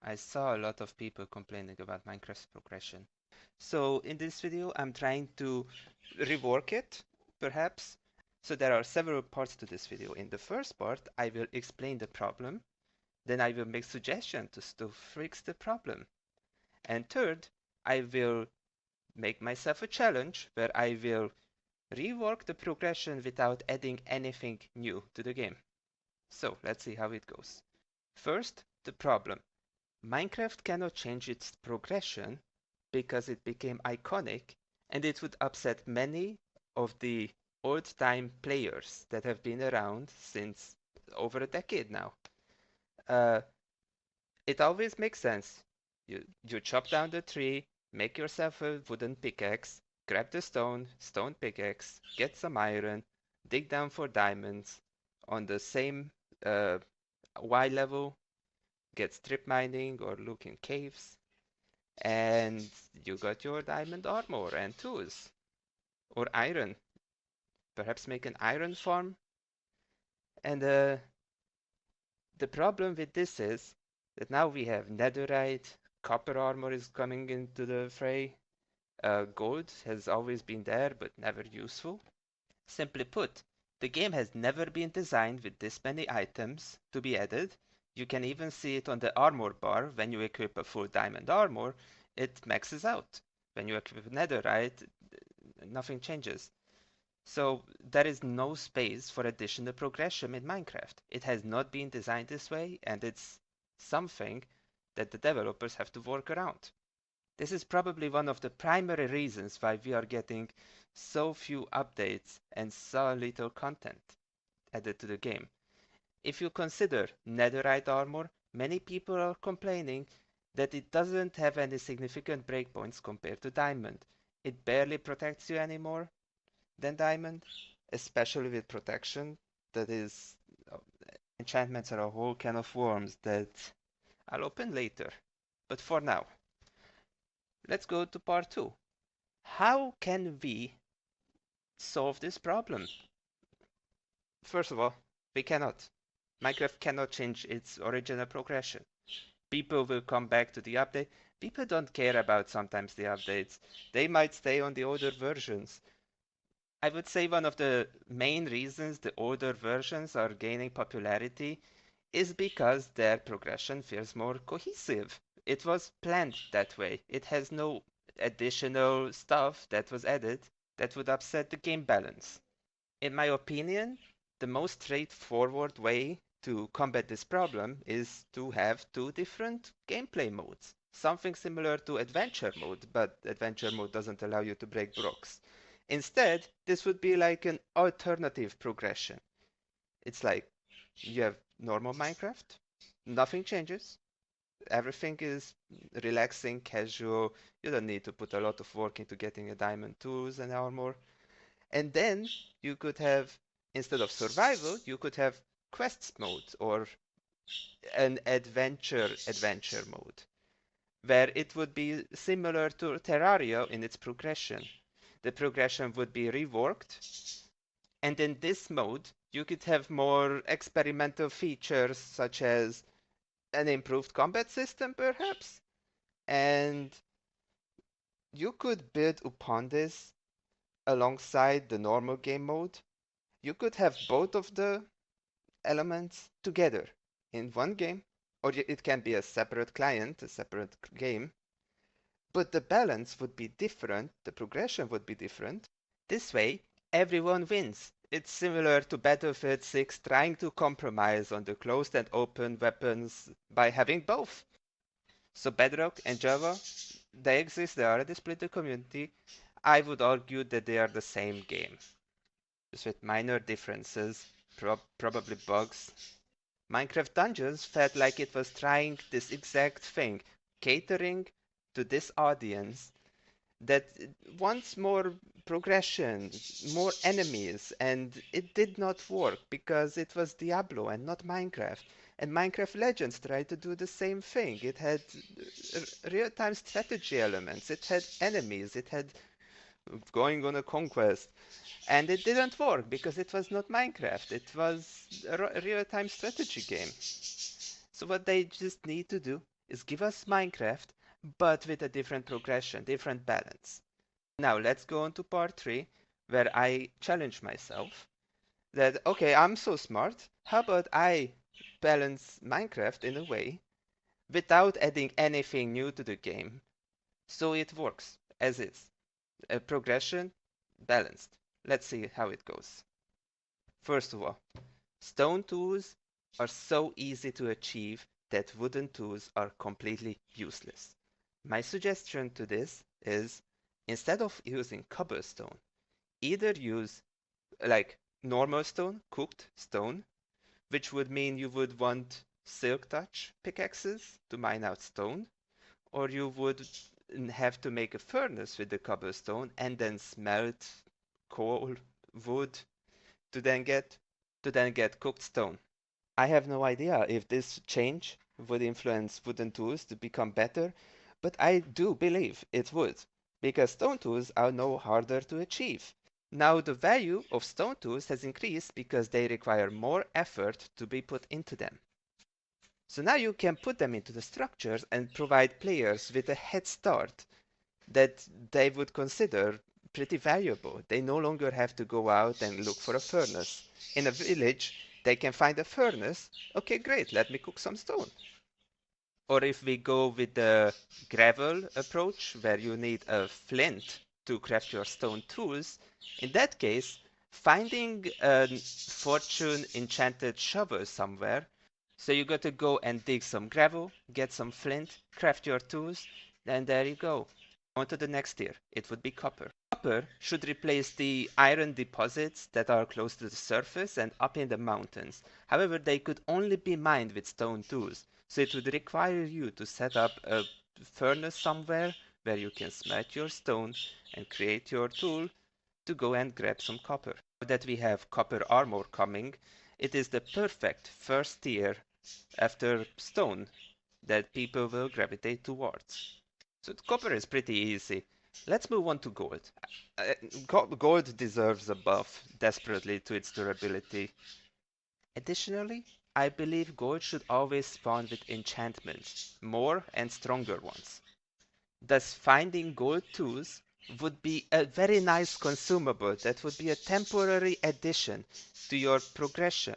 I saw a lot of people complaining about Minecraft's progression. So in this video, I'm trying to rework it, perhaps. So there are several parts to this video. In the first part, I will explain the problem. Then I will make suggestions to fix the problem. And third, I will make myself a challenge where I will rework the progression without adding anything new to the game. So let's see how it goes. First, the problem. Minecraft cannot change its progression because it became iconic and it would upset many of the old-time players that have been around since over a decade now. Uh, it always makes sense. You chop down the tree, make yourself a wooden pickaxe, grab the stone pickaxe, get some iron, dig down for diamonds on the same uh, Y level, get strip mining or look in caves, and you got your diamond armor and tools. Or iron. Perhaps make an iron farm. And the problem with this is that now we have netherite, copper armor is coming into the fray. Gold has always been there, but never useful. Simply put, the game has never been designed with this many items to be added. You can even see it on the armor bar. When you equip a full diamond armor, it maxes out. When you equip netherite, nothing changes. So there is no space for additional progression in Minecraft. It has not been designed this way, and it's something that the developers have to work around. This is probably one of the primary reasons why we are getting so few updates and so little content added to the game. If you consider netherite armor, many people are complaining that it doesn't have any significant breakpoints compared to diamond. It barely protects you anymore than diamond, especially with protection. That is, enchantments are a whole can of worms that I'll open later. But for now, let's go to part 2. How can we solve this problem? First of all, we cannot. Minecraft cannot change its original progression. People will come back to the update. People don't care about sometimes the updates. They might stay on the older versions. I would say one of the main reasons the older versions are gaining popularity is because their progression feels more cohesive. It was planned that way. It has no additional stuff that was added that would upset the game balance. In my opinion, the most straightforward way to combat this problem is to have two different gameplay modes. Something similar to adventure mode, but adventure mode doesn't allow you to break blocks. Instead, this would be like an alternative progression. It's like you have normal Minecraft, nothing changes, everything is relaxing, casual, you don't need to put a lot of work into getting a diamond tools and armor. And then you could have, instead of survival, you could have quests mode or an adventure mode, where it would be similar to Terraria in its progression. The progression would be reworked, and in this mode, you could have more experimental features such as an improved combat system, perhaps, and you could build upon this alongside the normal game mode. You could have both of the elements together in one game, or it can be a separate client, a separate game, but the balance would be different, the progression would be different. This way, everyone wins. It's similar to Battlefield 6 trying to compromise on the closed and open weapons by having both. So Bedrock and Java, they exist, they already split the community. I would argue that they are the same game, just with minor differences, probably bugs. Minecraft Dungeons felt like it was trying this exact thing, catering to this audience that wants more progression, more enemies, and it did not work because it was Diablo and not Minecraft. And Minecraft Legends tried to do the same thing. It had real-time strategy elements, it had enemies, it had going on a conquest. And it didn't work because it was not Minecraft. It was a real-time strategy game. So what they just need to do is give us Minecraft, but with a different progression, different balance. Now let's go on to part 3, where I challenge myself that, okay, I'm so smart, how about I balance Minecraft in a way without adding anything new to the game, so it works as is. A progression, balanced. Let's see how it goes. First of all, stone tools are so easy to achieve that wooden tools are completely useless. My suggestion to this is, instead of using cobblestone, either use like normal stone, cooked stone, which would mean you would want silk touch pickaxes to mine out stone, or you would have to make a furnace with the cobblestone and then smelt coal, wood to then get cooked stone. I have no idea if this change would influence wooden tools to become better, but I do believe it would, because stone tools are no harder to achieve. Now the value of stone tools has increased because they require more effort to be put into them. So now you can put them into the structures and provide players with a head start that they would consider pretty valuable. They no longer have to go out and look for a furnace. In a village, they can find a furnace. Okay, great, let me cook some stone. Or if we go with the gravel approach, where you need a flint to craft your stone tools, in that case, finding a fortune enchanted shovel somewhere, so you got to go and dig some gravel, get some flint, craft your tools, and there you go. On to the next tier, it would be copper. Copper should replace the iron deposits that are close to the surface and up in the mountains. However, they could only be mined with stone tools, so it would require you to set up a furnace somewhere where you can smelt your stone and create your tool to go and grab some copper. Now that we have copper armor coming, it is the perfect first tier after stone that people will gravitate towards. So copper is pretty easy. Let's move on to gold. Gold deserves a buff desperately to its durability. Additionally, I believe gold should always spawn with enchantments, more and stronger ones. Thus, finding gold tools would be a very nice consumable that would be a temporary addition to your progression.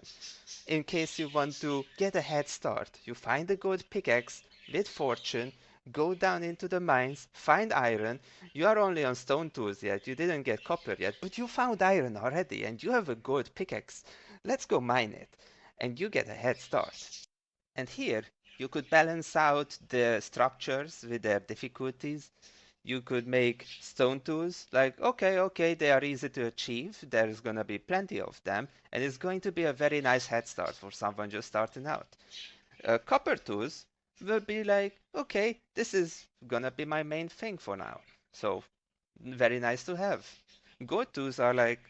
In case you want to get a head start, you find a gold pickaxe with fortune, go down into the mines, find iron. You are only on stone tools yet, you didn't get copper yet, but you found iron already and you have a gold pickaxe. Let's go mine it. And you get a head start. And here, you could balance out the structures with their difficulties. You could make stone tools like, okay, they are easy to achieve. There's gonna be plenty of them, and it's going to be a very nice head start for someone just starting out. Copper tools will be like, okay, this is gonna be my main thing for now. So, very nice to have. Gold tools are like,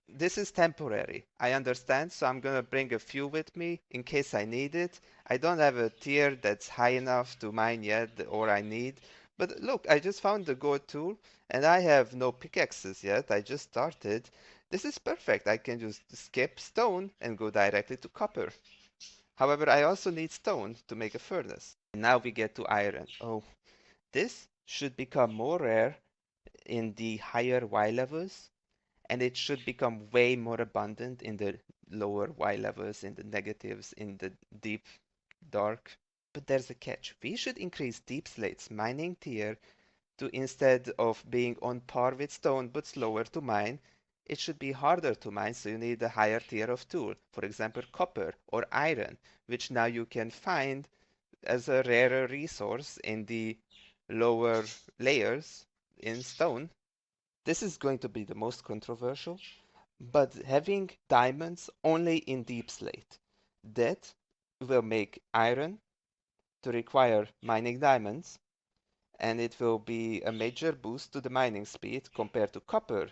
this is temporary. I understand, so I'm gonna bring a few with me in case I need it. I don't have a tier that's high enough to mine yet, or I need. But look, I just found the gold tool, and I have no pickaxes yet. I just started. This is perfect. I can just skip stone and go directly to copper. However, I also need stone to make a furnace. Now we get to iron. Oh, this should become more rare in the higher Y levels, and it should become way more abundant in the lower Y levels, in the negatives, in the deep dark. But there's a catch. We should increase deep slate's mining tier to, instead of being on par with stone but slower to mine, it should be harder to mine, so you need a higher tier of tool. For example, copper or iron, which now you can find as a rarer resource in the lower layers in stone. This is going to be the most controversial, but having diamonds only in deep slate, that will make iron to require mining diamonds, and it will be a major boost to the mining speed compared to copper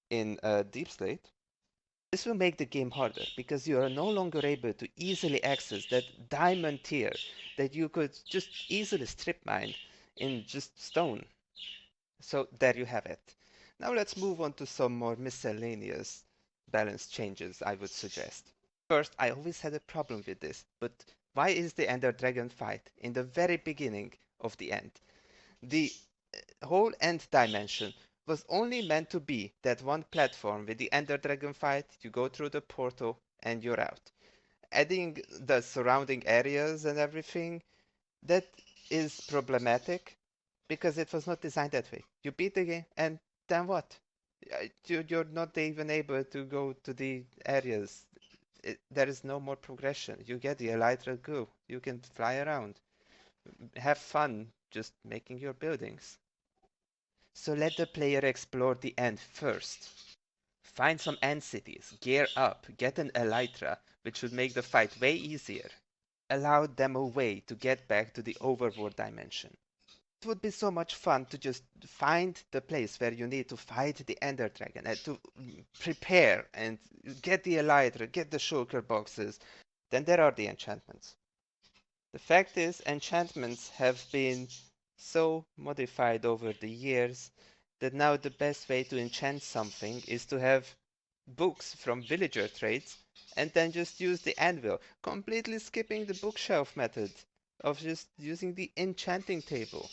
in deep slate. This will make the game harder because you are no longer able to easily access that diamond tier that you could just easily strip mine in just stone. So there you have it. Now let's move on to some more miscellaneous balance changes I would suggest. First, I always had a problem with this, but Why is the Ender Dragon fight in the very beginning of the end? The whole end dimension was only meant to be that one platform with the Ender Dragon fight. You go through the portal and you're out. Adding the surrounding areas and everything, that is problematic because it was not designed that way. You beat the game and then what? You're not even able to go to the areas. There is no more progression. You get the Elytra Goo. You can fly around. Have fun just making your buildings. So let the player explore the end first. Find some end cities, gear up, get an Elytra, which would make the fight way easier. Allow them a way to get back to the overworld dimension. It would be so much fun to just find the place where you need to fight the Ender Dragon and to prepare and get the Elytra, get the shulker boxes. Then there are the enchantments. The fact is, enchantments have been so modified over the years that now the best way to enchant something is to have books from villager trades and then just use the anvil, completely skipping the bookshelf method of just using the enchanting table.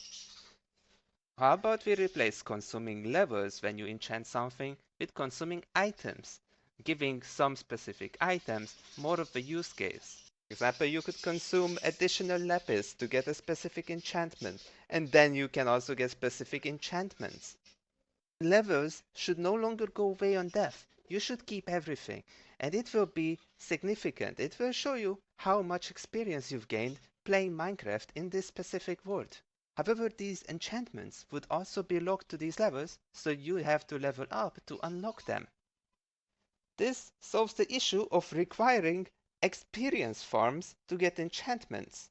How about we replace consuming levels when you enchant something with consuming items, giving some specific items more of a use case. For example, you could consume additional lapis to get a specific enchantment, and then you can also get specific enchantments. Levels should no longer go away on death. You should keep everything, and it will be significant. It will show you how much experience you've gained playing Minecraft in this specific world. However, these enchantments would also be locked to these levels, so you have to level up to unlock them. This solves the issue of requiring experience farms to get enchantments.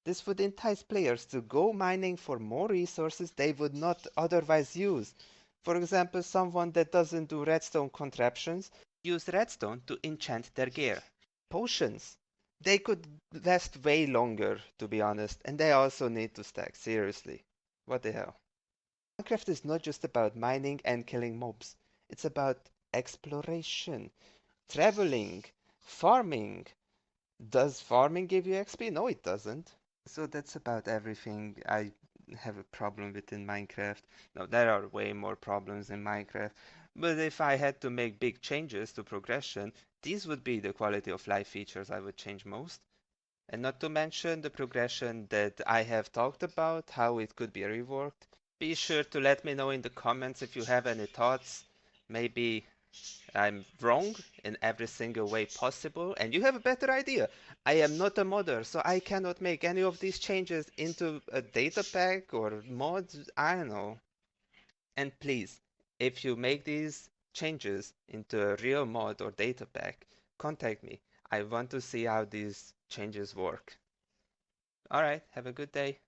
This would entice players to go mining for more resources they would not otherwise use. For example, someone that doesn't do redstone contraptions use redstone to enchant their gear. Potions. They could last way longer, to be honest, and they also need to stack, seriously. What the hell? Minecraft is not just about mining and killing mobs. It's about exploration, traveling, farming. Does farming give you XP? No, it doesn't. So that's about everything I have a problem with in Minecraft. Now, there are way more problems in Minecraft, but if I had to make big changes to progression, these would be the quality of life features I would change most. And not to mention the progression that I have talked about, how it could be reworked. Be sure to let me know in the comments if you have any thoughts. Maybe I'm wrong in every single way possible, and you have a better idea. I am not a modder, so I cannot make any of these changes into a data pack or mods. I don't know. And please, if you make these changes into a real mod or data pack, contact me. I want to see how these changes work. Alright, have a good day.